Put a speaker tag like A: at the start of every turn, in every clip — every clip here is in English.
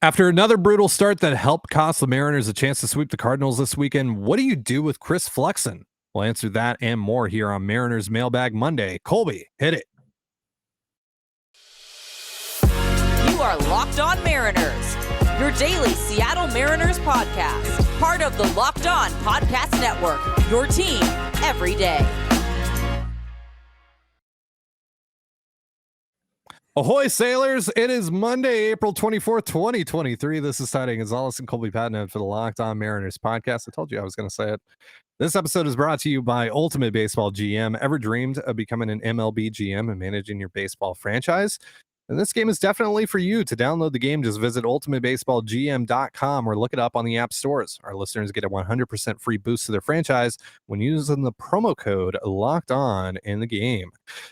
A: After another brutal start that helped cost the Mariners a chance to sweep the Cardinals this weekend, what do you do with Chris Flexen? We'll answer that and more here on Mariners Mailbag Monday. Colby, hit it.
B: You are Locked On Mariners, your daily Seattle Mariners podcast, part of the Locked On Podcast Network, your team every day.
A: Ahoy, sailors. It is Monday, April 24th, 2023. This is Trident Gonzalez and Colby Patton for the Locked On Mariners podcast. I told you I was going to say it. This episode is brought to you by Ultimate Baseball GM. Ever dreamed of becoming an MLB GM and managing your baseball franchise? And this game is definitely for you. To download the game, just visit ultimatebaseballgm.com or look it up on the app stores. Our listeners get a 100% free boost to their franchise when using the promo code Locked On in the game.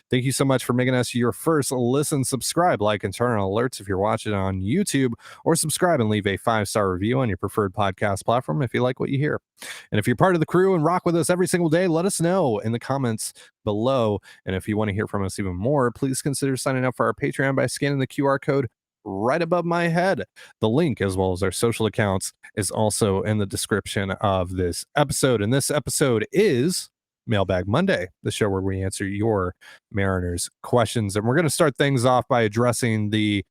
A: Thank you so much for making us your first listen. Subscribe, like, and turn on alerts if you're watching on YouTube, or subscribe and leave a 5-star review on your preferred podcast platform if you like what you hear. And if you're part of the crew and rock with us every single day, let us know in the comments below. And if you want to hear from us even more, please consider signing up for our Patreon by scanning the QR code right above my head. The link, as well as our social accounts, is also in the description of this episode. And this episode is Mailbag Monday, the show where we answer your Mariners questions. And we're going to start things off by addressing the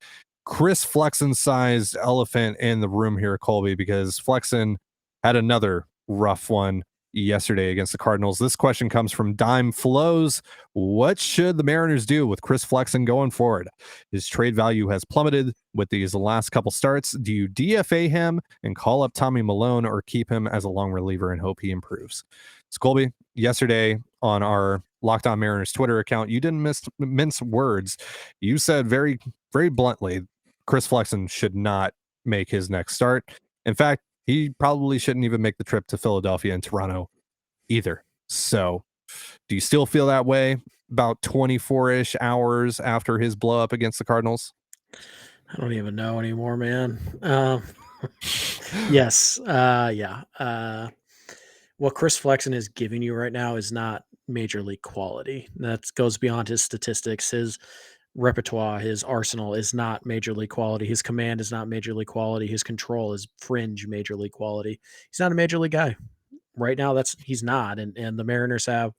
A: Chris Flexen sized elephant in the room here, Colby, because Flexen had another rough one yesterday against the Cardinals. This question comes from Dime Flows. What should the Mariners do with Chris Flexen going forward? His trade value has plummeted with these last couple starts. Do you DFA him and call up Tommy Milone, or keep him as a long reliever and hope he improves? So Colby, yesterday on our Locked On Mariners Twitter account, you didn't mince words. You said very, very bluntly, Chris Flexen should not make his next start. In fact, he probably shouldn't even make the trip to Philadelphia and Toronto either. So do you still feel that way about 24-ish hours after his blow up against the Cardinals?
C: I don't even know anymore, man. Yes. Yeah. What Chris Flexen is giving you right now is not major league quality. That goes beyond his statistics. His repertoire, his arsenal is not major league quality. His command is not major league quality. His control is fringe major league quality. He's not a major league guy right now. He's not. And the Mariners have,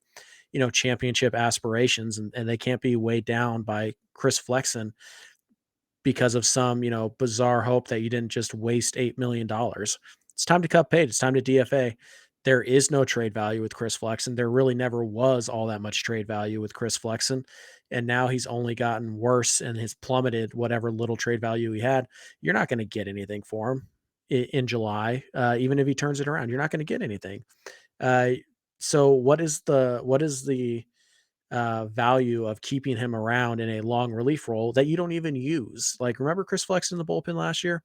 C: championship aspirations, and they can't be weighed down by Chris Flexen because of some, bizarre hope that you didn't just waste $8 million. It's time to cut paid. It's time to DFA. There is no trade value with Chris Flexen. There really never was all that much trade value with Chris Flexen. And now he's only gotten worse and has plummeted whatever little trade value he had. You're not going to get anything for him in July. Even if he turns it around, you're not going to get anything. So what is the value of keeping him around in a long relief role that you don't even use? Like, remember Chris Flexen in the bullpen last year?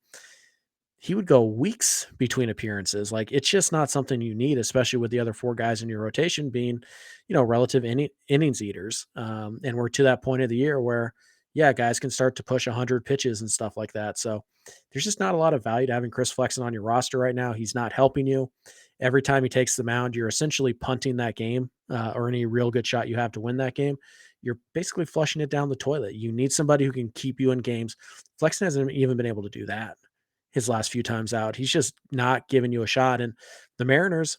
C: He would go weeks between appearances. Like, it's just not something you need, especially with the other four guys in your rotation being, relative innings eaters. And we're to that point of the year where, yeah, guys can start to push 100 pitches and stuff like that. So there's just not a lot of value to having Chris Flexen on your roster right now. He's not helping you. Every time he takes the mound, you're essentially punting that game, or any real good shot you have to win that game. You're basically flushing it down the toilet. You need somebody who can keep you in games. Flexen hasn't even been able to do that his last few times out. He's just not giving you a shot. And the Mariners,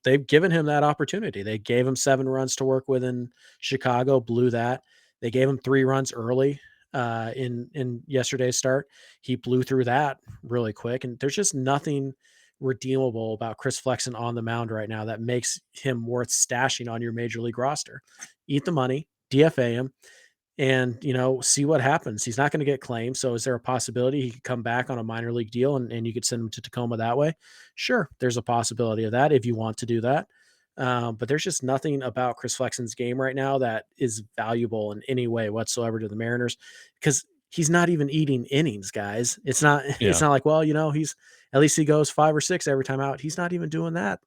C: they've given him that opportunity. They gave him 7 runs to work with in Chicago, blew that. They gave him 3 runs early in yesterday's start. He blew through that really quick. And there's just nothing redeemable about Chris Flexen on the mound right now that makes him worth stashing on your major league roster. Eat the money, DFA him, and, see what happens. He's not going to get claimed. So is there a possibility he could come back on a minor league deal and you could send him to Tacoma that way? Sure. There's a possibility of that if you want to do that. But there's just nothing about Chris Flexen's game right now that is valuable in any way whatsoever to the Mariners, because he's not even eating innings, guys. It's not like, well, he's at least he goes 5 or 6 every time out. He's not even doing that.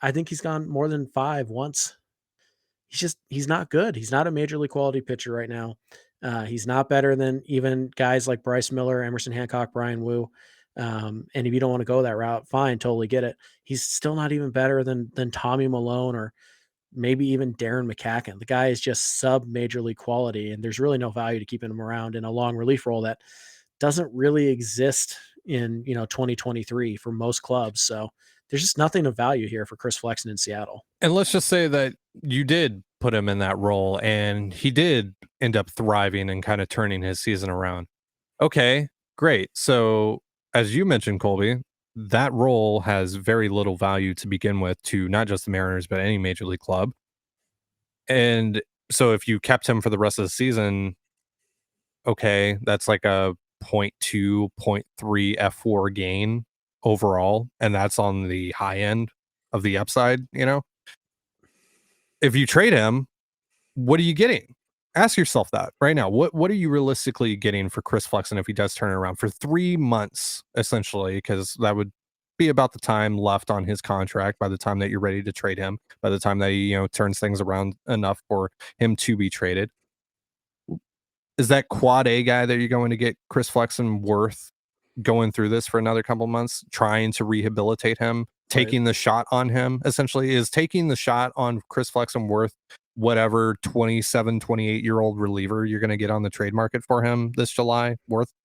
C: I think he's gone more than 5 once. He's not good. He's not a major league quality pitcher right now. He's not better than even guys like Bryce Miller, Emerson Hancock, Brian Wu. And if you don't want to go that route, fine, totally get it. He's still not even better than Tommy Milone or maybe even Darren McCacken. The guy is just sub major league quality, and there's really no value to keeping him around in a long relief role that doesn't really exist in 2023 for most clubs. So there's just nothing of value here for Chris Flexen in Seattle.
A: And let's just say that you did put him in that role and he did end up thriving and kind of turning his season around. Okay, great. So as you mentioned, Colby, that role has very little value to begin with to not just the Mariners, but any major league club. And so if you kept him for the rest of the season, okay, that's like a 0.2, 0.3 F4 gain overall. And that's on the high end of the upside, If you trade him, what are you getting? Ask yourself that right now. What are you realistically getting for Chris Flexen if he does turn it around for 3 months, essentially, because that would be about the time left on his contract by the time that you're ready to trade him, by the time that he, turns things around enough for him to be traded. Is that quad A guy that you're going to get Chris Flexen worth going through this for another couple months, trying to rehabilitate him, taking the shot on him? Essentially, is taking the shot on Chris Flexen worth whatever 27, 28-year-old reliever you're going to get on the trade market for him this July?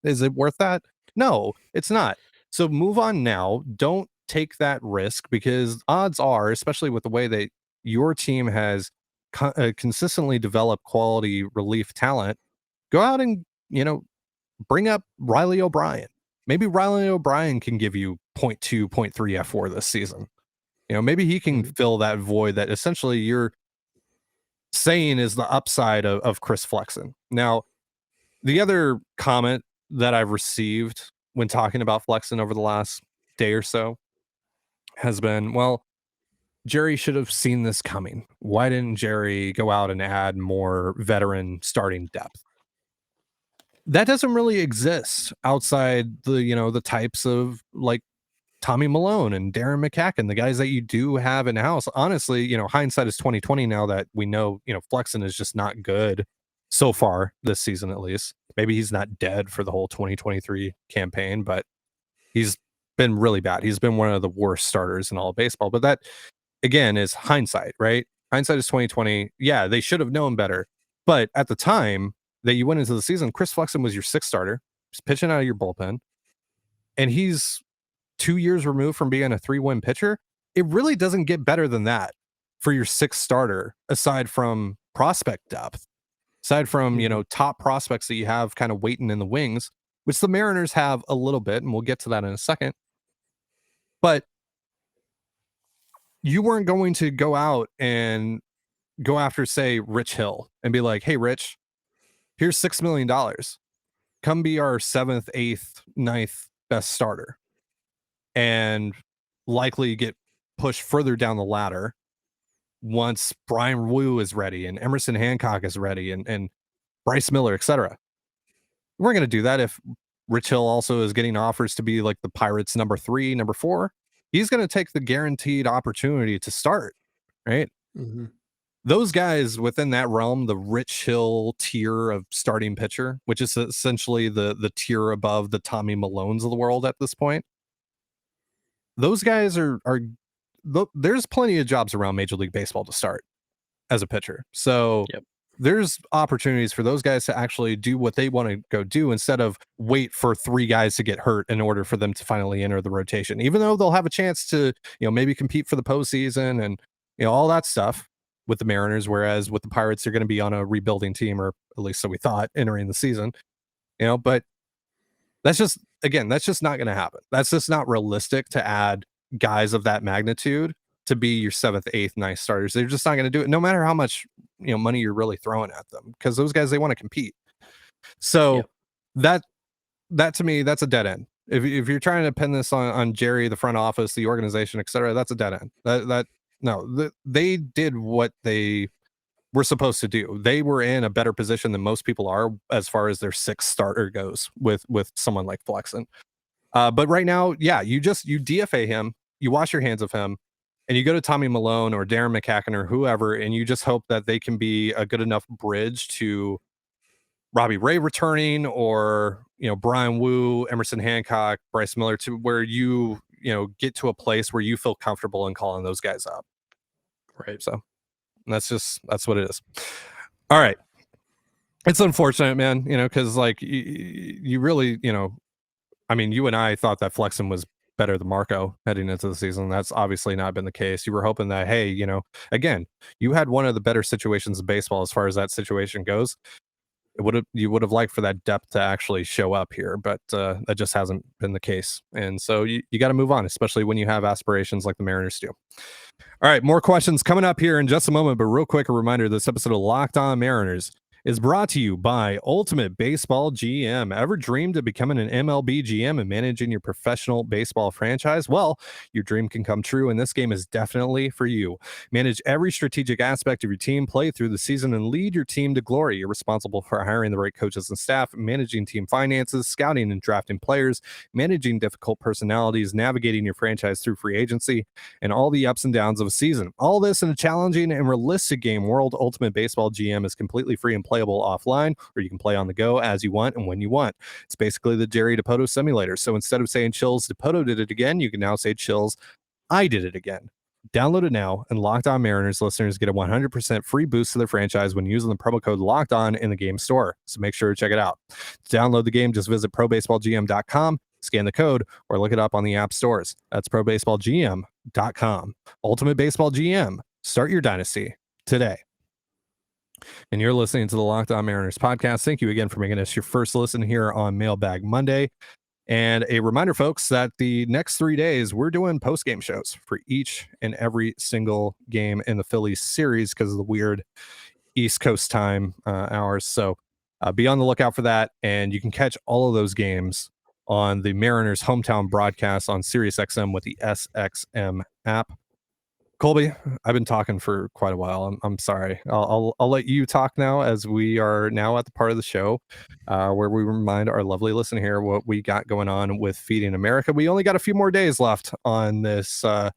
A: Is it worth that? No, it's not. So move on now. Don't take that risk, because odds are, especially with the way that your team has consistently developed quality relief talent, go out and, bring up Riley O'Brien. Maybe Riley O'Brien can give you 0.2, 0.3 F4 this season. Maybe he can fill that void that essentially you're saying is the upside of Chris Flexen. Now, the other comment that I've received when talking about Flexen over the last day or so has been, well, Jerry should have seen this coming. Why didn't Jerry go out and add more veteran starting depth? That doesn't really exist outside the types of like Tommy Malone and Darren McCacken, the guys that you do have in house. Honestly, hindsight is 2020 now that we know, Flexen is just not good so far this season, at least. Maybe he's not dead for the whole 2023 campaign, but he's been really bad. He's been one of the worst starters in all of baseball. But that, again, is hindsight, right? Hindsight is 2020. Yeah, they should have known better. But at the time that you went into the season, Chris Flexen was your sixth starter. He's pitching out of your bullpen. And he's 2 years removed from being a 3-win pitcher. It really doesn't get better than that for your sixth starter, aside from prospect depth, aside from, top prospects that you have kind of waiting in the wings, which the Mariners have a little bit, and we'll get to that in a second. But you weren't going to go out and go after, say, Rich Hill and be like, hey, Rich, here's $6 million. Come be our 7th, 8th, 9th best starter, and likely get pushed further down the ladder once Brian Wu is ready and Emerson Hancock is ready and Bryce Miller, etc. We're going to do that if Rich Hill also is getting offers to be like the Pirates' number 3, number 4. He's going to take the guaranteed opportunity to start, right?
C: Mm-hmm.
A: Those guys within that realm, the Rich Hill tier of starting pitcher, which is essentially the tier above the Tommy Malones of the world at this point, those guys are there's plenty of jobs around Major League Baseball to start as a pitcher. So there's opportunities for those guys to actually do what they want to go do instead of wait for 3 guys to get hurt in order for them to finally enter the rotation, even though they'll have a chance to, maybe compete for the postseason and, all that stuff with the Mariners. Whereas with the Pirates, they're going to be on a rebuilding team, or at least so we thought entering the season, but that's just not going to happen. That's just not realistic to add guys of that magnitude to be your 7th, 8th, 9th starters. They're just not going to do it, no matter how much money you're really throwing at them, because those guys, they want to compete. So that to me, that's a dead end. If you're trying to pin this on Jerry, the front office, the organization, etc., that's a dead end. They did what they were supposed to do. They were in a better position than most people are as far as their 6th starter goes with someone like Flexen. But right now, you DFA him, you wash your hands of him, and you go to Tommy Malone or Darren McCacken or whoever, and you just hope that they can be a good enough bridge to Robbie Ray returning, or Brian Wu, Emerson Hancock, Bryce Miller, to where you get to a place where you feel comfortable in calling those guys up.
C: Right.
A: So that's what it is. All right. It's unfortunate, man, because like you really, I mean, you and I thought that Flexen was better than Marco heading into the season. That's obviously not been the case. You were hoping that, hey, again, you had one of the better situations in baseball as far as that situation goes. You would have liked for that depth to actually show up here, but that just hasn't been the case. And so you got to move on, especially when you have aspirations like the Mariners do. All right, more questions coming up here in just a moment, but real quick, a reminder, this episode of Locked On Mariners is brought to you by Ultimate Baseball GM. Ever dreamed of becoming an MLB GM and managing your professional baseball franchise? Well, your dream can come true, and this game is definitely for you. Manage every strategic aspect of your team, play through the season, and lead your team to glory. You're responsible for hiring the right coaches and staff, managing team finances, scouting and drafting players, managing difficult personalities, navigating your franchise through free agency, and all the ups and downs of a season. All this in a challenging and realistic game world. Ultimate Baseball GM is completely free and playable offline, or you can play on the go as you want and when you want. It's basically the Jerry DePoto simulator. So instead of saying Chills DePoto did it again, you can now say Chills I did it again. Download it now, and Locked On Mariners listeners get a 100% free boost to their franchise when using the promo code Locked On in the game store. So make sure to check it out. To download the game, just visit probaseballgm.com, scan the code, or look it up on the app stores. That's probaseballgm.com. Ultimate Baseball GM. Start your dynasty today. And you're listening to the Locked On Mariners podcast. Thank you again for making us your first listen here on Mailbag Monday. And a reminder, folks, that the next 3 days, we're doing post-game shows for each and every single game in the Phillies series because of the weird East Coast time hours. So be on the lookout for that. And you can catch all of those games on the Mariners hometown broadcast on SiriusXM with the SXM app. Colby, I've been talking for quite a while. I'm sorry. I'll let you talk now, as we are now at the part of the show where we remind our lovely listener here what we got going on with Feeding America. We only got a few more days left on this, what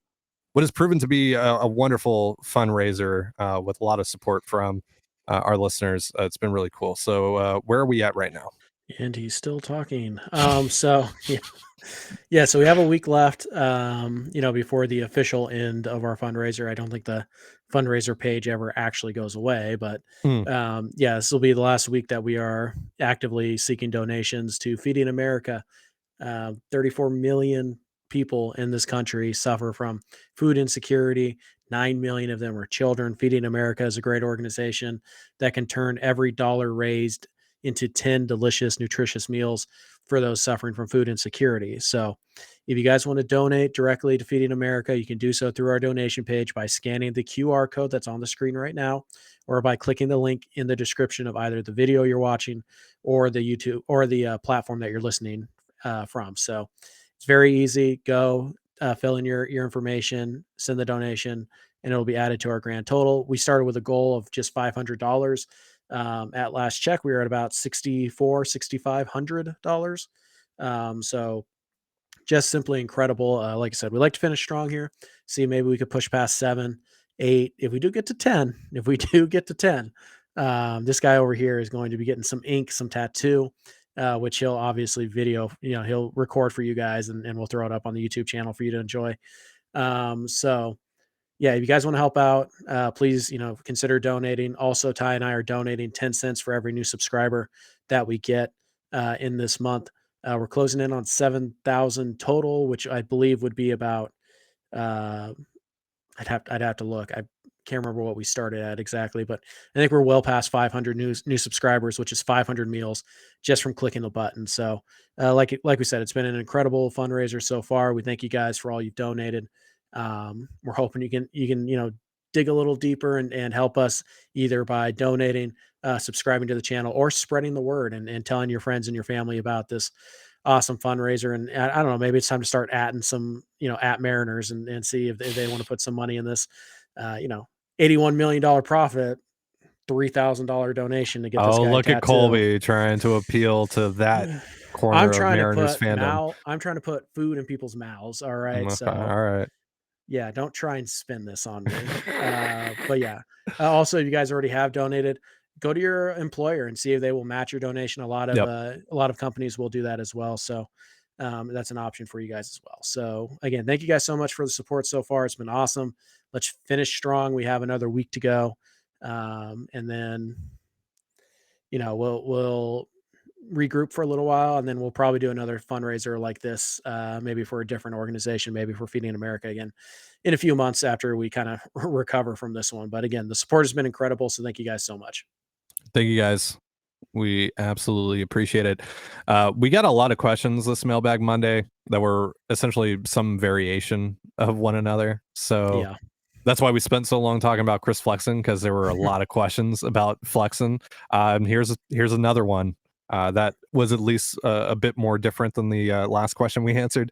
A: has proven to be a wonderful fundraiser with a lot of support from our listeners. It's been really cool. So where are we at right now?
C: And he's still talking. So yeah, so we have a week left, before the official end of our fundraiser. I don't think the fundraiser page ever actually goes away, but this will be the last week that we are actively seeking donations to Feeding America. 34 million people in this country suffer from food insecurity. 9 million of them are children. Feeding America is a great organization that can turn every dollar raised into 10 delicious, nutritious meals for those suffering from food insecurity. So if you guys want to donate directly to Feeding America, you can do so through our donation page by scanning the QR code that's on the screen right now, or by clicking the link in the description of either the video you're watching or the YouTube or the platform that you're listening from. So it's very easy. Go fill in your information, send the donation, and it'll be added to our grand total. We started with a goal of just $500. At last check, we were at about $6,500. So just simply incredible. Like I said, we like to finish strong here. See, maybe we could push past 7, 8. If we do get to 10, this guy over here is going to be getting some ink, some tattoo, which he'll obviously video, he'll record for you guys, and we'll throw it up on the YouTube channel for you to enjoy. So yeah, if you guys want to help out, please, consider donating. Also, Ty and I are donating 10 cents for every new subscriber that we get in this month. We're closing in on 7,000 total, which I believe would be about, I'd have to look. I can't remember what we started at exactly, but I think we're well past 500 new subscribers, which is 500 meals just from clicking the button. So like we said, it's been an incredible fundraiser so far. We thank you guys for all you've donated. We're hoping you can dig a little deeper and help us either by donating, subscribing to the channel, or spreading the word and telling your friends and your family about this awesome fundraiser. And I don't know, maybe it's time to start adding some, at Mariners and see if they want to put some money in this, $81 million profit, $3,000 donation to get this guy
A: Look
C: tattoo.
A: at Colby trying to appeal to that corner of Mariners fandom.
C: I'm trying to put food in people's mouths. All right.
A: Okay,
C: So
A: all right.
C: yeah, don't try and spin this on me. But yeah, also, if you guys already have donated, go to your employer and see if they will match your donation. A lot of companies will do that as well. So that's an option for you guys as well. So again, thank you guys so much for the support so far. It's been awesome. Let's finish strong. We have another week to go. And then, we'll regroup for a little while, and then we'll probably do another fundraiser like this, maybe for a different organization, maybe for Feeding America again in a few months after we kind of recover from this one. But again, the support has been incredible. So thank you guys so much.
A: Thank you guys. We absolutely appreciate it. We got a lot of questions this Mailbag Monday that were essentially some variation of one another. So
C: Yeah.
A: that's why we spent so long talking about Chris Flexen, because there were a lot of questions about Flexen. And here's another one that was at least a bit more different than the last question we answered.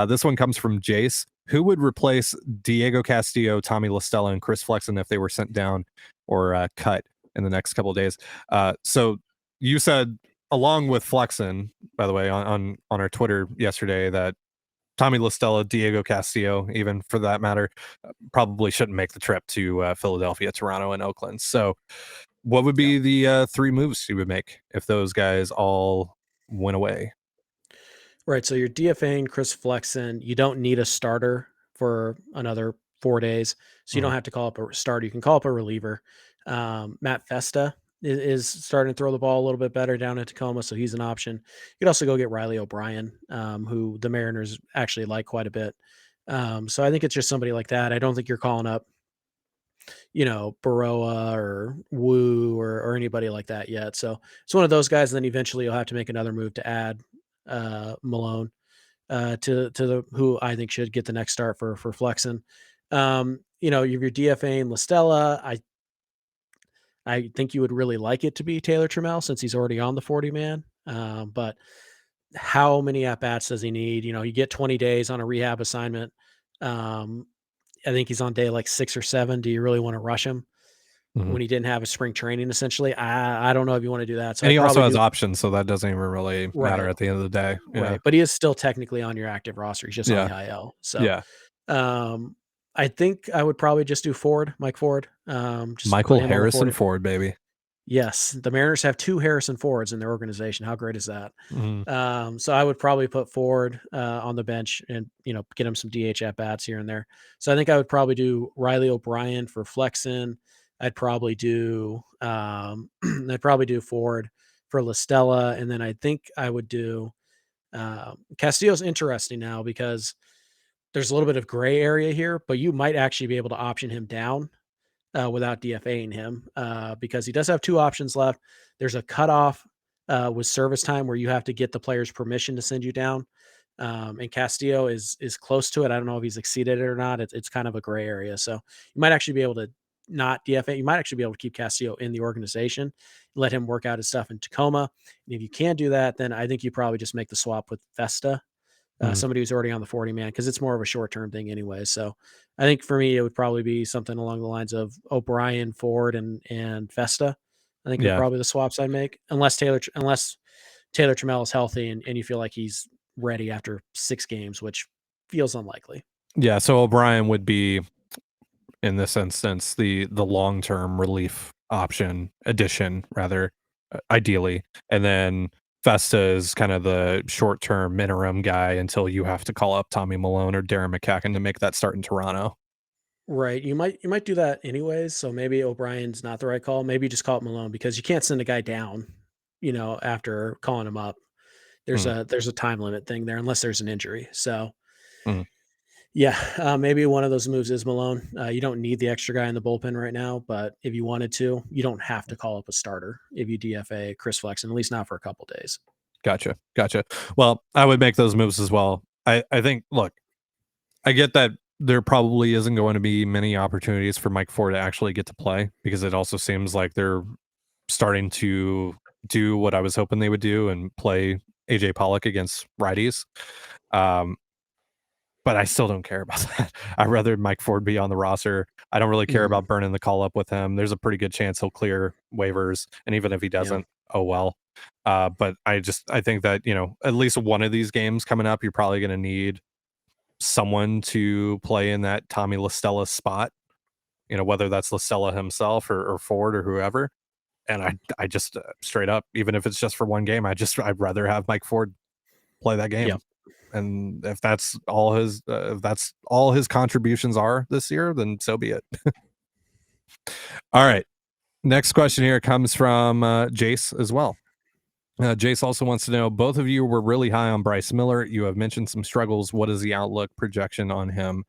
A: This one comes from Jace. Who would replace Diego Castillo, Tommy LaStella, and Chris Flexen if they were sent down or cut in the next couple of days? So you said, along with Flexen, by the way, on our Twitter yesterday, that Tommy LaStella, Diego Castillo, even for that matter, probably shouldn't make the trip to Philadelphia, Toronto, and Oakland. So what would be the 3 moves you would make if those guys all went away?
C: Right. So you're DFAing Chris Flexen. You don't need a starter for another 4 days. So you don't have to call up a starter. You can call up a reliever. Matt Festa is starting to throw the ball a little bit better down in Tacoma. So he's an option. You could also go get Riley O'Brien, who the Mariners actually like quite a bit. So I think it's just somebody like that. I don't think you're calling up, Baroa or Wu or anybody like that yet. So it's one of those guys. And then eventually you'll have to make another move to add Malone to the who I think should get the next start for Flexen. You're DFAing LaStella. I think you would really like it to be Taylor Trammell since he's already on the 40 man. But how many at bats does he need? You get 20 days on a rehab assignment. I think he's on day like 6 or 7. Do you really want to rush him when he didn't have a spring training? Essentially, I don't know if you want to do that. So
A: And
C: I'd
A: he also
C: probably
A: has options, so that doesn't even really matter
C: right.
A: at the end of the day. Yeah.
C: Right, but he is still technically on your active roster. He's just on
A: Yeah.
C: the IL. So,
A: Yeah.
C: I think I would probably just do Mike Ford. Just
A: Michael
C: put him on the
A: Harrison
C: 40.
A: Ford, baby.
C: Yes, the Mariners have 2 Harrison Fords in their organization. How great is that? So I would probably put Ford on the bench and get him some DH at bats here and there. So I think I would probably do Riley O'Brien for Flexen. I'd probably do Ford for LaStella, and then I think I would do Castillo's interesting now because there's a little bit of gray area here, but you might actually be able to option him down without DFAing him because he does have 2 options left. There's a cutoff with service time where you have to get the player's permission to send you down. And Castillo is close to it. I don't know if he's exceeded it or not. It's kind of a gray area. So you might actually be able to not DFA. You might actually be able to keep Castillo in the organization, let him work out his stuff in Tacoma. And if you can't do that, then I think you probably just make the swap with Festa, somebody who's already on the 40 man, because it's more of a short-term thing anyway. So I think for me, it would probably be something along the lines of O'Brien, Ford, and Festa. I think are probably the swaps I'd make, unless Taylor Trammell is healthy and you feel like he's ready after 6 games, which feels unlikely.
A: Yeah. So O'Brien would be, in this instance, the long-term relief addition, rather, ideally. And then Festa is kind of the short-term interim guy until you have to call up Tommy Malone or Darren McCacken to make that start in Toronto.
C: Right. You might do that anyways. So maybe O'Brien's not the right call. Maybe you just call it Malone because you can't send a guy down, after calling him up. There's a time limit thing there unless there's an injury. So yeah, maybe one of those moves is Malone. You don't need the extra guy in the bullpen right now, but if you wanted to, you don't have to call up a starter if you DFA Chris Flexen, at least not for a couple days.
A: Gotcha. Well, I would make those moves as well. I think, look, I get that there probably isn't going to be many opportunities for Mike Ford to actually get to play, because it also seems like they're starting to do what I was hoping they would do and play AJ Pollock against righties. But I still don't care about that. I'd rather Mike Ford be on the roster. I don't really care about burning the call up with him. There's a pretty good chance he'll clear waivers. And even if he doesn't, oh well. But I think that, at least one of these games coming up, you're probably going to need someone to play in that Tommy LaStella spot, whether that's LaStella himself or Ford or whoever. And I just straight up, even if it's just for one game, I'd rather have Mike Ford play that game.
C: Yep.
A: And if that's all his contributions are this year, then so be it. All right. Next question here comes from Jace as well. Jace also wants to know, both of you were really high on Bryce Miller. You have mentioned some struggles. What is the outlook projection on him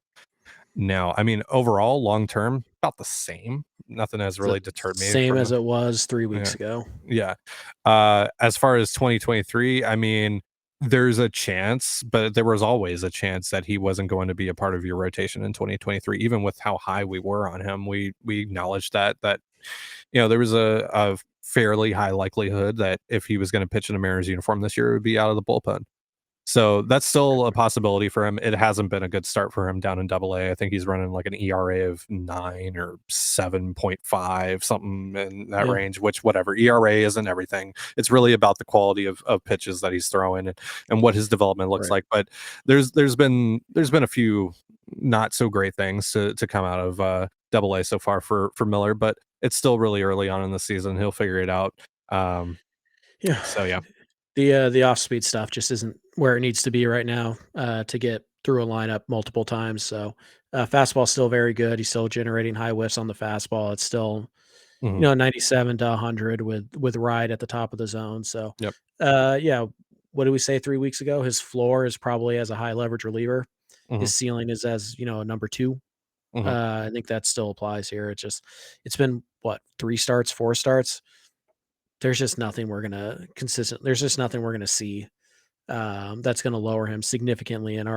A: now? I mean, overall, long term, about the same. Nothing has really deterred me.
C: Same as it was 3 weeks ago.
A: Yeah. As far as 2023, I mean, there's a chance, but there was always a chance that he wasn't going to be a part of your rotation in 2023, even with how high we were on him. We acknowledged that there was a fairly high likelihood that if he was going to pitch in a Mariners uniform this year, it would be out of the bullpen. So that's still a possibility for him. It hasn't been a good start for him down in Double-A. I think he's running like an ERA of 9 or 7.5, something in that range, which whatever. ERA isn't everything. It's really about the quality of pitches that he's throwing and what his development looks like. But there's been a few not so great things to come out of Double-A so far for Miller, but it's still really early on in the season. He'll figure it out. So yeah.
C: The off-speed stuff just isn't where it needs to be right now to get through a lineup multiple times. So fastball's still very good. He's still generating high whiffs on the fastball. It's still 97 to 100 with ride at the top of the zone. So what did we say 3 weeks ago? His floor is probably as a high leverage reliever. His ceiling is as a number 2. I think that still applies here. It's been what, 4 starts. There's just nothing we're gonna see that's gonna lower him significantly in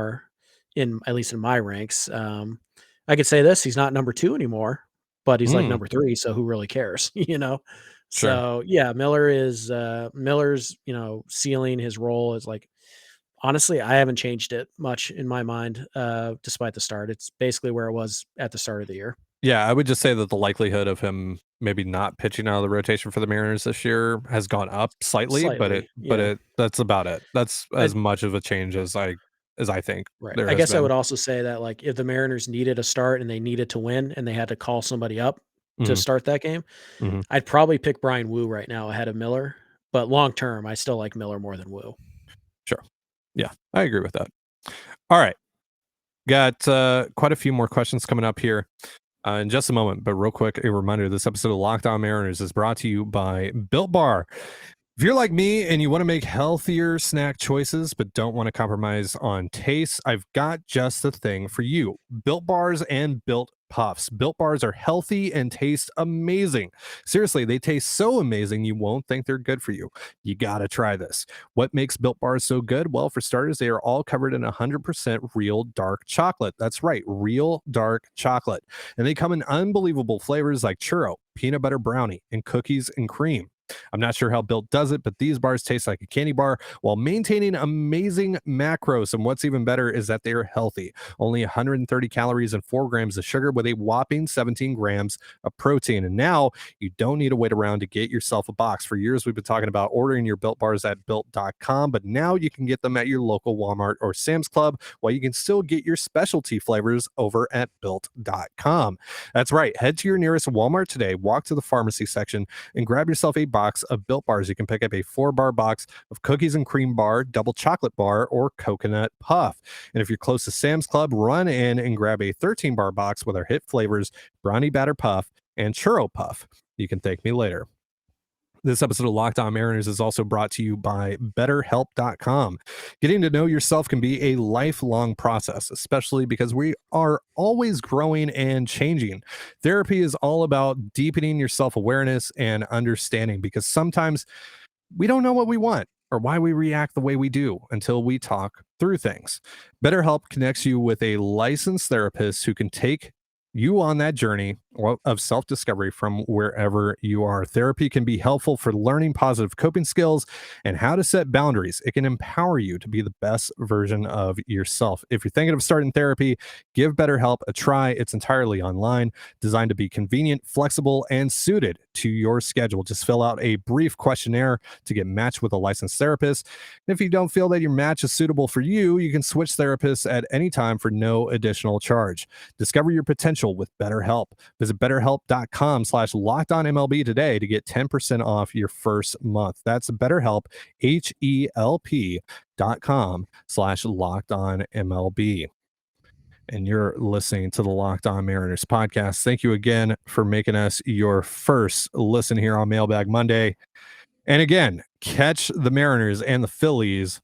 C: at least in my ranks. I could say this: he's not number 2 anymore, but he's like number 3. So who really cares,
A: Sure.
C: So yeah, Miller's ceiling, his role is like, honestly, I haven't changed it much in my mind, despite the start. It's basically where it was at the start of the year.
A: Yeah, I would just say that the likelihood of him maybe not pitching out of the rotation for the Mariners this year has gone up slightly. But that's about it. That's as much of a change as I think.
C: Right. I guess I would also say that, like, if the Mariners needed a start and they needed to win and they had to call somebody up to start that game, I'd probably pick Brian Wu right now ahead of Miller. But long term, I still like Miller more than Wu.
A: Sure. Yeah, I agree with that. All right. Got quite a few more questions coming up here in just a moment, but real quick, a reminder, this episode of Locked On Mariners is brought to you by Built Bar. If you're like me and you want to make healthier snack choices but don't want to compromise on taste, I've got just the thing for you. Built Bars and Built Puffs. Built Bars are healthy and taste amazing. Seriously, they taste so amazing you won't think they're good for you. You gotta try this. What makes Built Bars so good? Well, for starters, they are all covered in 100% real dark chocolate. That's right, real dark chocolate. And they come in unbelievable flavors like churro, peanut butter brownie, and cookies and cream. I'm not sure how Built does it, but these bars taste like a candy bar while maintaining amazing macros. And what's even better is that they are healthy. Only 130 calories and 4 grams of sugar with a whopping 17 grams of protein. And now you don't need to wait around to get yourself a box. For years, we've been talking about ordering your Built bars at Built.com, but now you can get them at your local Walmart or Sam's Club, while you can still get your specialty flavors over at Built.com. That's right. Head to your nearest Walmart today, walk to the pharmacy section, and grab yourself a box of Built Bars. You can pick up a 4-bar box of cookies and cream bar, double chocolate bar, or coconut puff. And if you're close to Sam's Club, run in and grab a 13-bar box with our hit flavors, brownie batter puff and churro puff. You can thank me later. This episode of Locked On Mariners is also brought to you by BetterHelp.com. Getting to know yourself can be a lifelong process, especially because we are always growing and changing. Therapy is all about deepening your self-awareness and understanding, because sometimes we don't know what we want or why we react the way we do until we talk through things. BetterHelp connects you with a licensed therapist who can take you on that journey of self-discovery from wherever you are. Therapy can be helpful for learning positive coping skills and how to set boundaries. It can empower you to be the best version of yourself. If you're thinking of starting therapy, give BetterHelp a try. It's entirely online, designed to be convenient, flexible, and suited to your schedule. Just fill out a brief questionnaire to get matched with a licensed therapist. And if you don't feel that your match is suitable for you, you can switch therapists at any time for no additional charge. Discover your potential with BetterHelp. Visit BetterHelp.com/LockedOnMLB today to get 10% off your first month. That's BetterHelp, HELP.com/LockedOnMLB. and you're listening to the Locked On Mariners podcast. Thank you again for making us your first listen here on Mailbag Monday. And again, catch the Mariners and the Phillies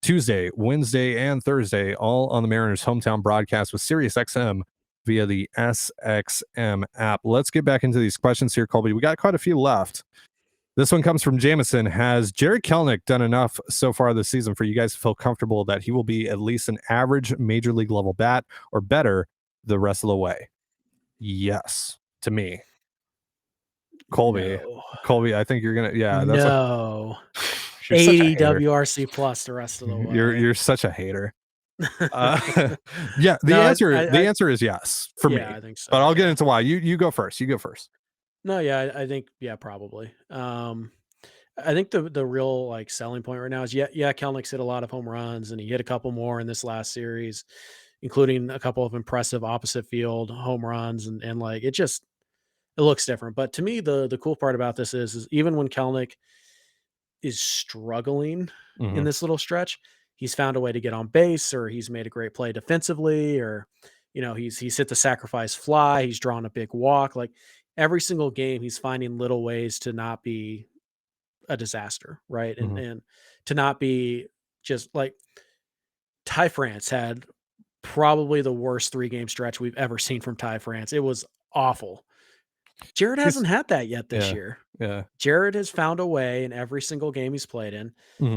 A: Tuesday, Wednesday, and Thursday, all on the Mariners hometown broadcast with SiriusXM via the SXM app. Let's get back into these questions here, Colby. We got quite a few left. This one comes from Jameson. Has Jared Kelenic done enough so far this season for you guys to feel comfortable that he will be at least an average major league level bat or better the rest of the way? Yes, to me. Colby, I think you're gonna. Yeah, that's
C: no.
A: 80
C: WRC plus the rest of the way.
A: You're such a hater. Yeah, the answer is yes for me.
C: I think so.
A: But I'll get into why. You go first.
C: No, yeah, I think probably. I think the real like selling point right now is Kelenic's hit a lot of home runs and he hit a couple more in this last series, including a couple of impressive opposite field home runs and like it looks different. But to me, the cool part about this is even when Kelenic is struggling in this little stretch, he's found a way to get on base, or he's made a great play defensively, or he's hit the sacrifice fly, he's drawn a big walk. Like every single game, he's finding little ways to not be a disaster, right? And to not be just like Ty France had probably the worst 3-game stretch we've ever seen from Ty France. It was awful. Jared hasn't had that yet this year.
A: Yeah.
C: Jared has found a way in every single game he's played in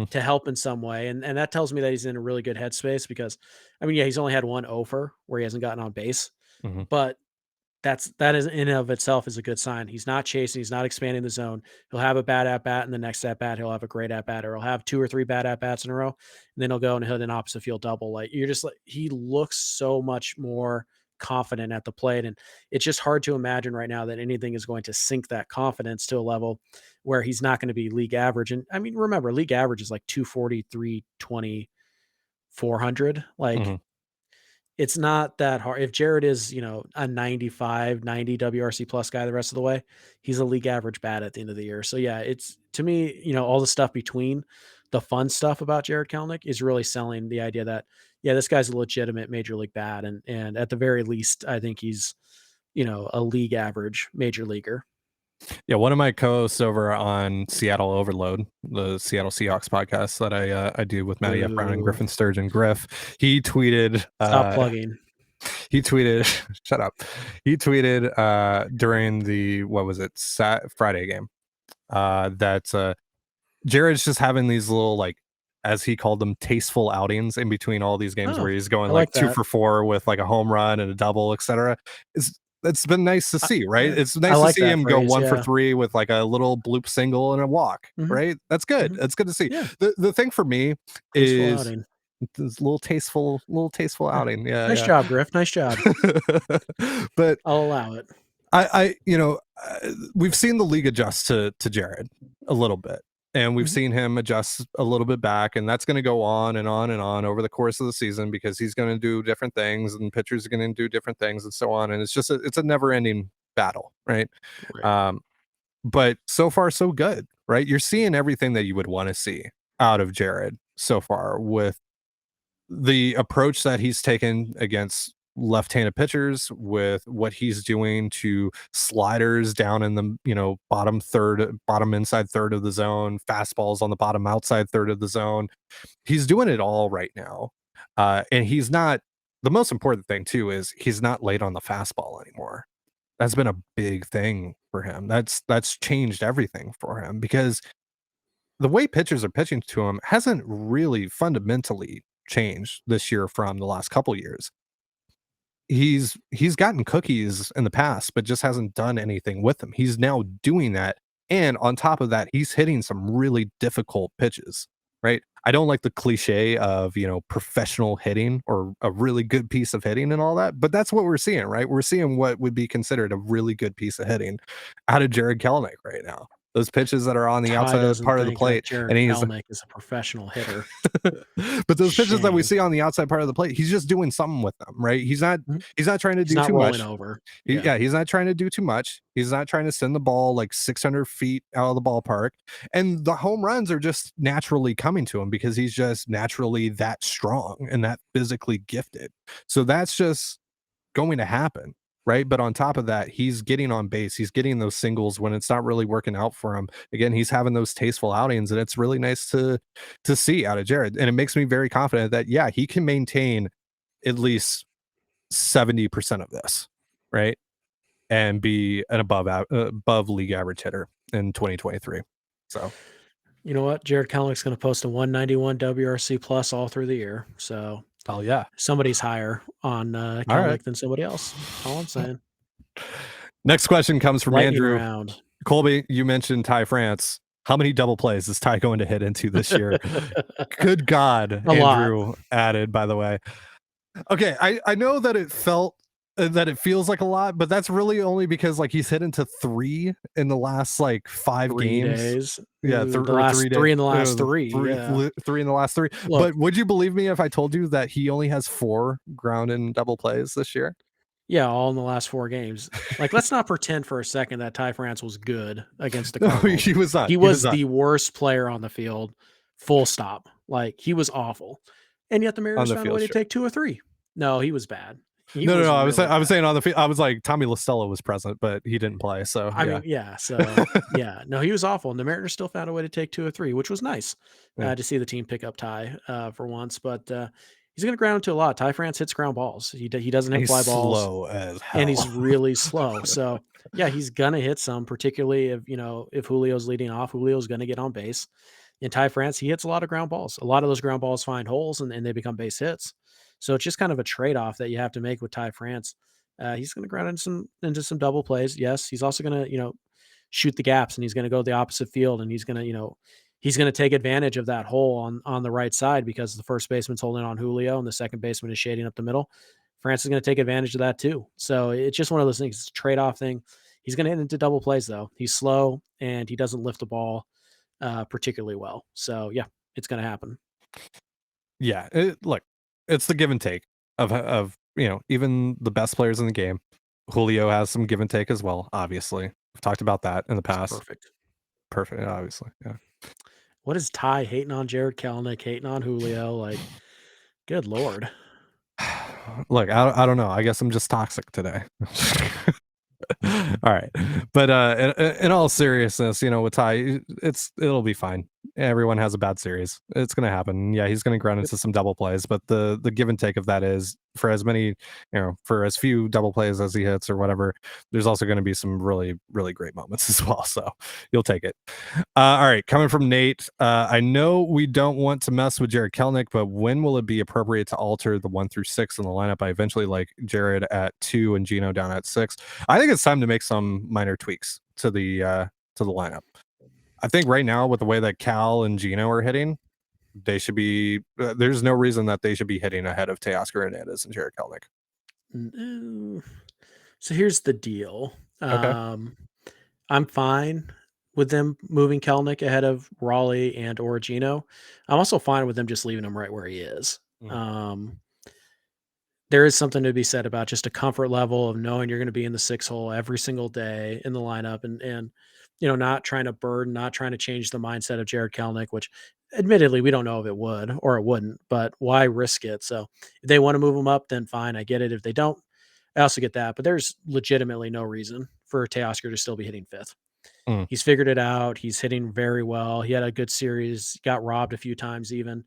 C: to help in some way. And that tells me that he's in a really good headspace because, I mean, he's only had one offer where he hasn't gotten on base, but that is in and of itself is a good sign. He's not chasing. He's not expanding the zone. He'll have a bad at bat, and the next at bat he'll have a great at bat, or he'll have 2 or 3 bad at bats in a row, and then he'll go and hit an opposite field double. Like you're just like he looks so much more confident at the plate, and it's just hard to imagine right now that anything is going to sink that confidence to a level where he's not going to be league average. And I mean, remember, league average is like 240, 320, 400. Like. It's not that hard. If Jared is, a 95, 90 WRC plus guy the rest of the way, he's a league average bat at the end of the year. So yeah, it's to me, all the stuff between the fun stuff about Jared Kelenic is really selling the idea that, this guy's a legitimate major league bat. And at the very least, I think he's, a league average major leaguer.
A: Yeah, one of my co-hosts over on Seattle Overload, the Seattle Seahawks podcast that I do with Matty F. Brown and Griffin Sturgeon Griff, he tweeted.
C: Stop plugging.
A: He tweeted. Shut up. He tweeted during the Friday game that Jared's just having these little like, as he called them, tasteful outings in between all these games where he's going like 2 for 4 with like a home run and a double, etc. It's been nice to see, right? It's nice to see him go 1 for 3 with like a little bloop single and a walk, right? That's good. That's good to see. Yeah. The thing for me is this little tasteful outing. Yeah.
C: Nice job, Griff. Nice job.
A: But
C: I'll allow it.
A: We've seen the league adjust to Jared a little bit. And we've seen him adjust a little bit back, and that's going to go on and on and on over the course of the season because he's going to do different things, and pitchers are going to do different things, and so on. And it's just it's a never-ending battle, right? But so far, so good, right? You're seeing everything that you would want to see out of Jared so far with the approach that he's taken against left-handed pitchers, with what he's doing to sliders down in the bottom inside third of the zone, fastballs on the bottom outside third of the zone. He's doing it all right now, and he's not. The most important thing too is he's not late on the fastball anymore. That's been a big thing for him. That's changed everything for him because the way pitchers are pitching to him hasn't really fundamentally changed this year from the last couple years. He's gotten cookies in the past, but just hasn't done anything with them. He's now doing that. And on top of that, he's hitting some really difficult pitches, right? I don't like the cliche of, professional hitting or a really good piece of hitting and all that, but that's what we're seeing, right? We're seeing what would be considered a really good piece of hitting out of Jared Kelenic right now. those pitches that are on the
C: Ty
A: outside
C: doesn't
A: part of the
C: think
A: plate,
C: Jared
A: and he's
C: Kelenic is a professional hitter.
A: but those pitches that we
C: Shame.
A: see on the outside part of the plate, he's just doing something with them, right? He's not trying to
C: He's
A: do
C: not
A: too
C: rolling
A: much.
C: over.
A: He's not trying to do too much. He's not trying to send the ball like 600 feet out of the ballpark. And the home runs are just naturally coming to him because he's just naturally that strong and that physically gifted. So that's just going to happen, right? But on top of that, he's getting on base. He's getting those singles when it's not really working out for him. Again, he's having those tasteful outings, and it's really nice to see out of Jared. And it makes me very confident that, yeah, he can maintain at least 70% of this, right? And be an above league average hitter in 2023. So,
C: you know what? Jared Kelenic going to post a 191 WRC plus all through the year. So,
A: oh yeah,
C: somebody's higher on Kelenic than somebody else. All I'm saying.
A: Next question comes from
C: Lightning
A: Andrew.
C: Round.
A: Colby, you mentioned Ty France. How many double plays is Ty going to hit into this year? Good God, Andrew added, by the way. Okay, I know that it feels like a lot, but that's really only because like he's hit into 3 in the last like 5 games.
C: Days.
A: Yeah,
C: the last 3 in the last 3.
A: 3 in the last 3.
C: Look,
A: but would you believe me if I told you that he only has 4 ground and double plays this year?
C: Yeah, all in the last 4 games. Like, let's not pretend for a second that Ty France was good against the Cardinals.
A: No, he was not.
C: He was the worst player on the field. Full stop. Like, he was awful. And yet the Mariners found a way to take 2 or 3. No, he was bad.
A: No. I was saying on the field. I was like Tommy LaStella was present, but he didn't play. So
C: I mean, yeah. So yeah, no, he was awful, and the Mariners still found a way to take 2 or 3, which was nice to see the team pick up Ty for once. But he's going to ground into a lot. Ty France hits ground balls. He doesn't hit fly balls.
A: Slow as hell.
C: And he's really slow. So yeah, he's gonna hit some, particularly if Julio's leading off. Julio's gonna get on base. In Ty France, he hits a lot of ground balls. A lot of those ground balls find holes and they become base hits. So it's just kind of a trade-off that you have to make with Ty France. He's going to ground into some double plays. Yes, he's also going to shoot the gaps, and he's going to go the opposite field, and he's going to take advantage of that hole on the right side because the first baseman's holding on Julio and the second baseman is shading up the middle. France is going to take advantage of that too. So it's just one of those things. It's a trade-off thing. He's going to hit into double plays though. He's slow and he doesn't lift the ball particularly well. So yeah, it's going to happen.
A: Yeah, look, it's the give and take of even the best players in the game. Julio has some give and take as well. Obviously, we've talked about that in the past. Perfect. Obviously, yeah.
C: What is Ty hating on Jared Kelenic, hating on Julio? Like, good Lord.
A: Look, I don't know. I guess I'm just toxic today. All right, but in all seriousness, with Ty, it'll be fine. Everyone has a bad series. It's gonna happen. Yeah, he's gonna ground into some double plays, but the give and take of that is for as many, for as few double plays as he hits or whatever, there's also going to be some really, really great moments as well. So you'll take it. All right, coming from Nate. I know we don't want to mess with Jared Kelenic, but when will it be appropriate to alter the 1 through 6 in the lineup? I eventually like Jared at 2 and Gino down at 6. I think it's time to make some minor tweaks to the lineup. I think right now with the way that Cal and Gino are hitting, they should be. There's no reason that they should be hitting ahead of Teoscar Hernandez and Jared Kelenic.
C: So here's the deal.
A: Okay.
C: I'm fine with them moving Kelenic ahead of Raleigh and or Gino. I'm also fine with them just leaving him right where he is. There is something to be said about just a comfort level of knowing you're going to be in the 6 hole every single day in the lineup and not trying to burden, not trying to change the mindset of Jared Kelenic, which admittedly we don't know if it would or it wouldn't, but why risk it? So if they want to move him up, then fine. I get it. If they don't, I also get that, but there's legitimately no reason for Teoscar to still be hitting 5th. He's figured it out. He's hitting very well. He had a good series, got robbed a few times even,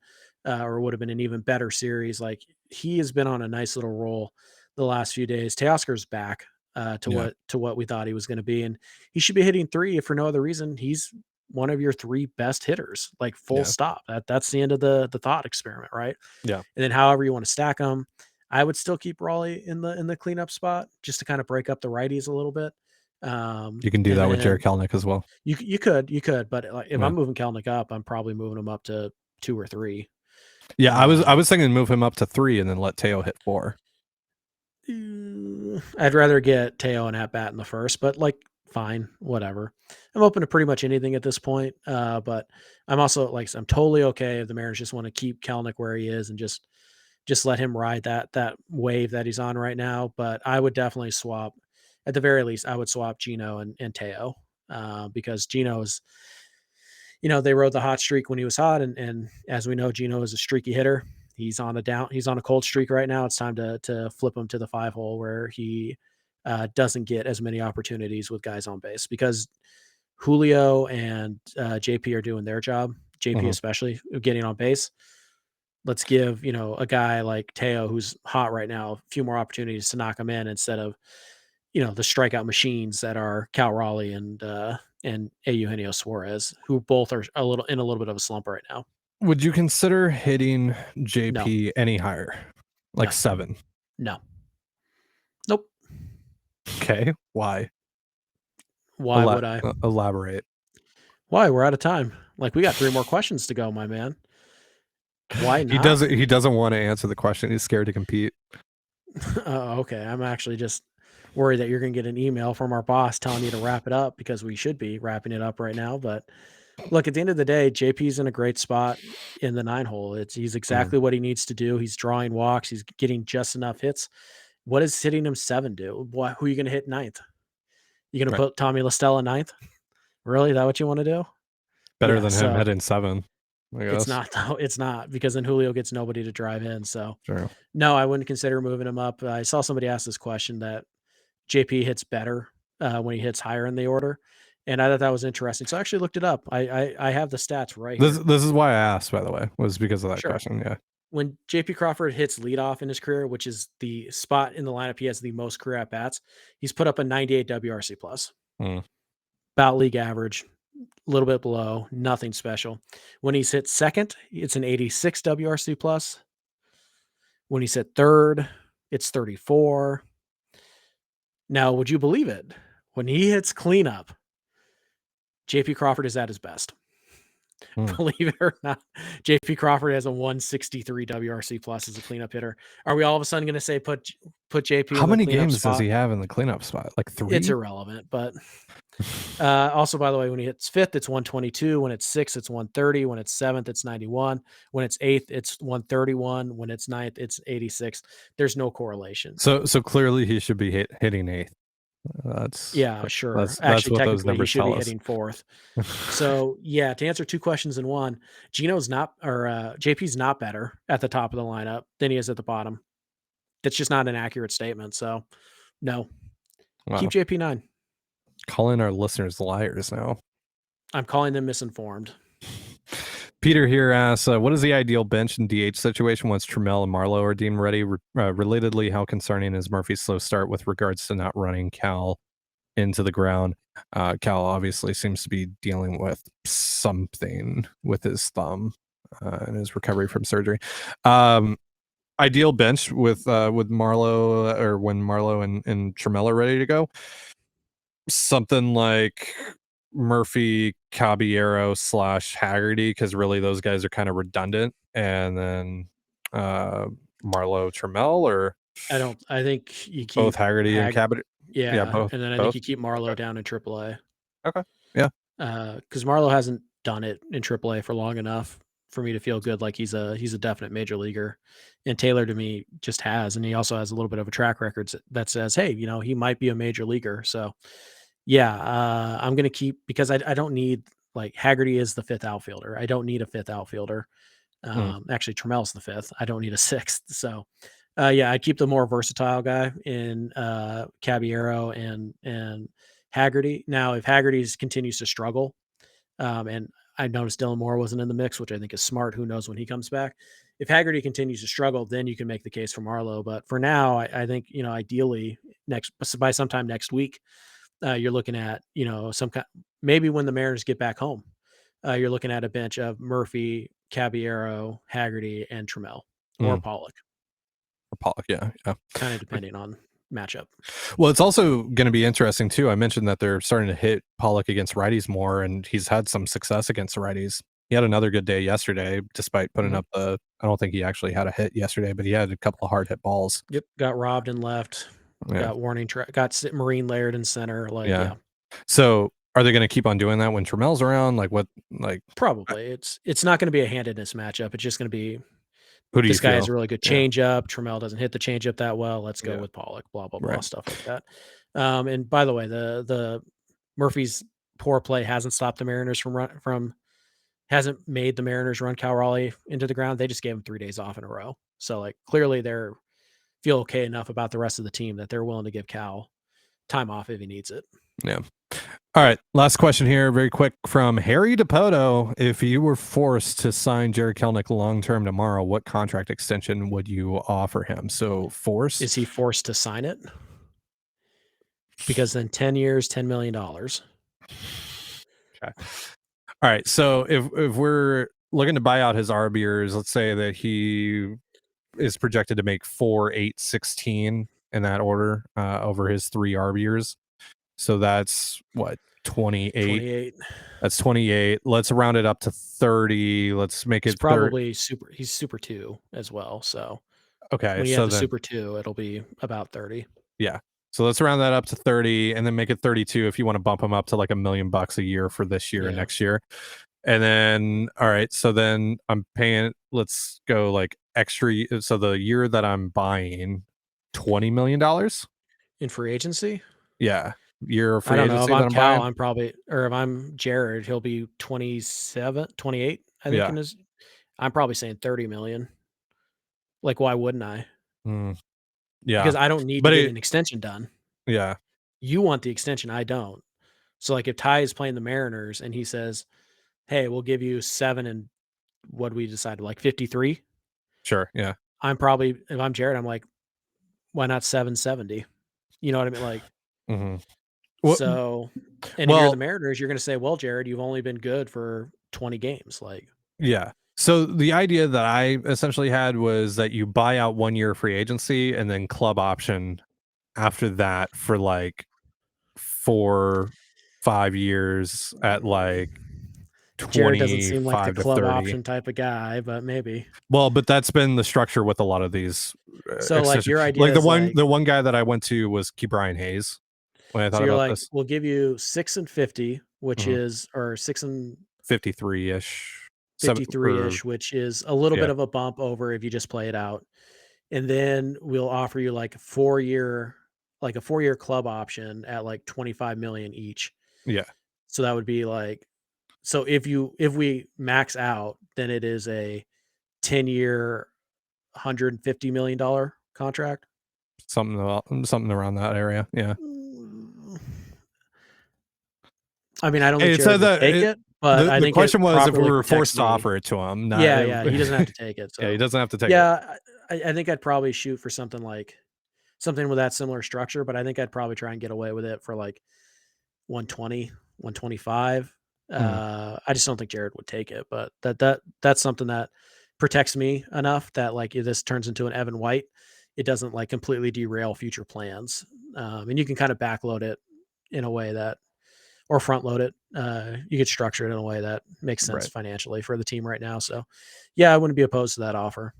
C: or would have been an even better series. Like he has been on a nice little roll the last few days. Teoscar's back to what we thought he was going to be. And he should be hitting 3 if for no other reason. He's one of your 3 best hitters, like full stop. That's the end of the thought experiment. Right.
A: Yeah.
C: And then however you want to stack them, I would still keep Raleigh in the cleanup spot just to kind of break up the righties a little bit.
A: You can do that with Jared Kelenic as well.
C: You could, but like, if I'm moving Kelenic up, I'm probably moving him up to 2 or 3.
A: Yeah, I was thinking move him up to 3 and then let Teo hit 4.
C: I'd rather get Teo an at bat in the first, but like fine, whatever. I'm open to pretty much anything at this point. But I'm also I'm totally okay if the Mariners just want to keep Kelenic where he is and just let him ride that wave that he's on right now. But I would definitely swap, at the very least, I would swap Gino and Teo, because Gino is, they rode the hot streak when he was hot, and as we know, Gino is a streaky hitter. He's on a cold streak right now. It's time to flip him to the 5-hole where he doesn't get as many opportunities with guys on base, because Julio and JP are doing their job. JP especially getting on base. Let's give a guy like Teo, who's hot right now, a few more opportunities to knock him in instead of the strikeout machines that are Cal Raleigh and Eugenio Suarez, who both are a little bit of a slump right now.
A: Would you consider hitting
C: No.
A: JP any higher, like
C: No.
A: 7?
C: No. Nope.
A: Okay, why?
C: Why would I?
A: Elaborate.
C: Why? We're out of time. Like, we got 3 more questions to go, my man. Why not?
A: He doesn't want to answer the question. He's scared to compete.
C: Okay. I'm actually just worried that you're going to get an email from our boss telling you to wrap it up, because we should be wrapping it up right now. But look, at the end of the day, JP's in a great spot in the 9-hole. He's exactly what he needs to do. He's drawing walks. He's getting just enough hits. What does hitting him 7 do? Who are you going to hit 9th? You going to put Tommy LaStella 9th? Really? Is that what you want to do?
A: Better than him hitting 7. I guess.
C: It's not, though. It's not, because then Julio gets nobody to drive in. So
A: True.
C: No, I wouldn't consider moving him up. I saw somebody ask this question that JP hits better when he hits higher in the order, and I thought that was interesting. So I actually looked it up. I have the stats right here.
A: This is why I asked, by the way, was because of that question. Yeah.
C: When JP Crawford hits leadoff in his career, which is the spot in the lineup he has the most career at bats, he's put up a 98 WRC plus, about league average, a little bit below, nothing special. When he's hit second, it's an 86 WRC plus. When he's hit third, it's 34. Now, would you believe it? When he hits cleanup, JP Crawford is at his best. Believe it or not, JP Crawford has a 163 WRC plus as a cleanup hitter. Are we all of a sudden going to say put JP?
A: How many games does he have in the cleanup spot? Like 3?
C: It's irrelevant. But also, by the way, when he hits 5th, it's 122. When it's 6th, it's 130. When it's 7th, it's 91. When it's 8th, it's 131. When it's 9th, it's 86. There's no correlation.
A: So clearly he should be hitting 8th.
C: Sure.
A: That's
C: Actually,
A: what those numbers
C: he should
A: tell
C: be
A: us.
C: hitting 4th. So yeah, to answer 2 questions in one, JP's not better at the top of the lineup than he is at the bottom. That's just not an accurate statement. So no, keep JP 9.
A: Calling our listeners liars now.
C: I'm calling them misinformed.
A: Peter here asks, what is the ideal bench and DH situation once Trammell and Marlowe are deemed ready? Relatedly, how concerning is Murphy's slow start with regards to not running Cal into the ground? Cal obviously seems to be dealing with something with his thumb and his recovery from surgery. Ideal bench with Marlowe, or when Marlowe and Trammell are ready to go. Something like Murphy, Caballero / Haggerty, because really those guys are kind of redundant, and then Marlowe, Trammell, or
C: I think you keep
A: both Haggerty and Caballero.
C: Yeah,
A: both.
C: And then I think you keep Marlowe down in AAA.
A: Okay. Yeah.
C: Because Marlowe hasn't done it in AAA for long enough for me to feel good like he's a definite major leaguer, and Taylor to me just has, and he also has a little bit of a track record that says, hey, he might be a major leaguer. So yeah, I'm going to keep, because I don't need, like, Haggerty is the 5th outfielder. I don't need a 5th outfielder. Actually, Trammell's the 5th. I don't need a 6th. So, yeah, I keep the more versatile guy in Caballero and Haggerty. Now, if Haggerty continues to struggle, and I noticed Dylan Moore wasn't in the mix, which I think is smart. Who knows when he comes back? If Haggerty continues to struggle, then you can make the case for Marlowe. But for now, I think, ideally by sometime next week, you're looking at, maybe when the Mariners get back home, you're looking at a bench of Murphy, Caballero, Haggerty, and Trammell, or Pollock.
A: Or Pollock, yeah.
C: Kind of depending on matchup.
A: Well, it's also going to be interesting too. I mentioned that they're starting to hit Pollock against righties more, and he's had some success against the righties. He had another good day yesterday, despite putting up I don't think he actually had a hit yesterday, but he had a couple of hard hit balls.
C: Yep, got robbed and left. Yeah. Got warning track. Got Marine layered in center.
A: So are they going to keep on doing that when Tramel's around? Like what? Like
C: Probably. It's not going to be a handedness matchup. It's just going to be
A: who do you
C: this guy
A: feel?
C: has a really good
A: Yeah.
C: changeup. Tramel doesn't hit the changeup that well. Let's go
A: Yeah.
C: with Pollock. Blah blah blah
A: Right.
C: stuff like that. And by the way, the Murphy's poor play hasn't stopped the Mariners from hasn't made the Mariners run Cal Raleigh into the ground. They just gave him 3 days off in a row. So like clearly they're feel okay enough about the rest of the team that they're willing to give Cal time off if he needs it.
A: Yeah. All right. Last question here, very quick from Harry DePoto. If you were forced to sign Jared Kelenic long-term tomorrow, what contract extension would you offer him? So forced?
C: Is he forced to sign it? Because then 10 years, $10 million.
A: Okay. All right. So if we're looking to buy out his RBers, let's say that he is projected to make 4, 8, 16 in that order over his 3 RBers. So that's what, 28? That's 28. Let's round it up to 30. Let's make
C: It's
A: it
C: probably he's super 2 as well. So
A: okay.
C: when you
A: So
C: have the
A: then,
C: super 2, it'll be about 30.
A: yeah. So let's round that up to 30 and then make it 32 if you want to bump him up to like $1 million a year for this year and next year. And then, all right. So then I'm paying, let's go like extra. So the year that I'm buying $20 million
C: In free agency?
A: Yeah. Year of
C: I
A: free
C: don't know.
A: agency
C: If
A: that
C: I'm
A: I'm
C: Cal,
A: buying.
C: I'm probably, or if I'm Jared, he'll be 27, 28, I think.
A: Yeah.
C: I'm probably saying 30 million. Like, why wouldn't I?
A: Yeah.
C: Because I don't need to get an extension done.
A: Yeah.
C: You want the extension. I don't. So, like, if Ty is playing the Mariners and he says, hey, we'll give you 7 and what we decided, like 53.
A: Sure. Yeah.
C: I'm probably, if I'm Jared, I'm like, why not 770? You know what I mean? Like,
A: Well,
C: so, and if you're the Mariners, you're going to say, well, Jared, you've only been good for 20 games. Like,
A: yeah. So the idea that I essentially had was that you buy out 1 year free agency and then club option after that for like 4, 5 years at like
C: Jared doesn't seem like the
A: 25 to
C: club
A: 30.
C: option type of guy, but maybe.
A: Well, but that's been the structure with a lot of these.
C: So, like, your idea,
A: like
C: is
A: the one guy that I went to was Brian Hayes. When I thought
C: so you're
A: about
C: like,
A: this,
C: we'll give you 6 and 50, which is, or 6 and
A: 53-ish,
C: 53-ish, which is a little bit of a bump over if you just play it out. And then we'll offer you like a 4-year club option at like 25 million each.
A: Yeah.
C: So that would be like, so if we max out, then it is a 10-year, $150 million contract.
A: Something around that area. Yeah.
C: I mean, I don't think Jared would take it, but I think
A: the question was if we were forced to
C: me.
A: offer it to him.
C: Yeah, he doesn't have to take it. So.
A: Yeah, he doesn't have to take it.
C: Yeah, I think I'd probably shoot for something with that similar structure, but I think I'd probably try and get away with it for like 120, 125. I just don't think Jared would take it, but that's something that protects me enough that like if this turns into an Evan White, it doesn't like completely derail future plans. And you can kind of backload it in a way that, or front load it. You could structure it in a way that makes sense financially for the team right now. So yeah, I wouldn't be opposed to that offer.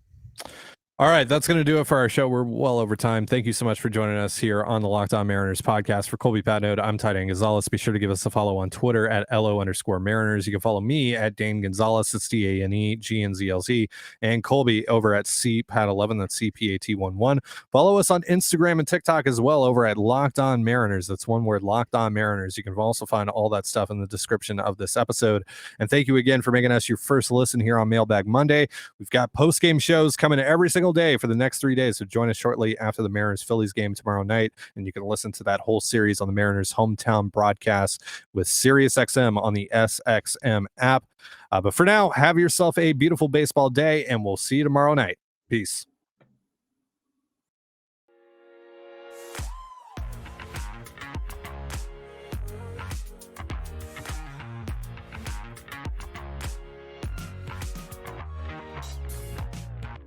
A: All right, that's going to do it for our show. We're well over time. Thank you so much for joining us here on the Locked On Mariners podcast. For Colby Patnode, I'm Trident Gonzalez. Be sure to give us a follow on Twitter at LO_Mariners. You can follow me at Dane Gonzalez. It's DANEGNZLZ. And Colby over at CPAT11. That's CPAT11. Follow us on Instagram and TikTok as well over at Locked On Mariners. That's one word, Locked On Mariners. You can also find all that stuff in the description of this episode. And thank you again for making us your first listen here on Mailbag Monday. We've got post-game shows coming every single day for the next 3 days. So join us shortly after the Mariners-Phillies game tomorrow night, and you can listen to that whole series on the Mariners hometown broadcast with SiriusXM on the SXM app. But for now, have yourself a beautiful baseball day, and we'll see you tomorrow night. Peace.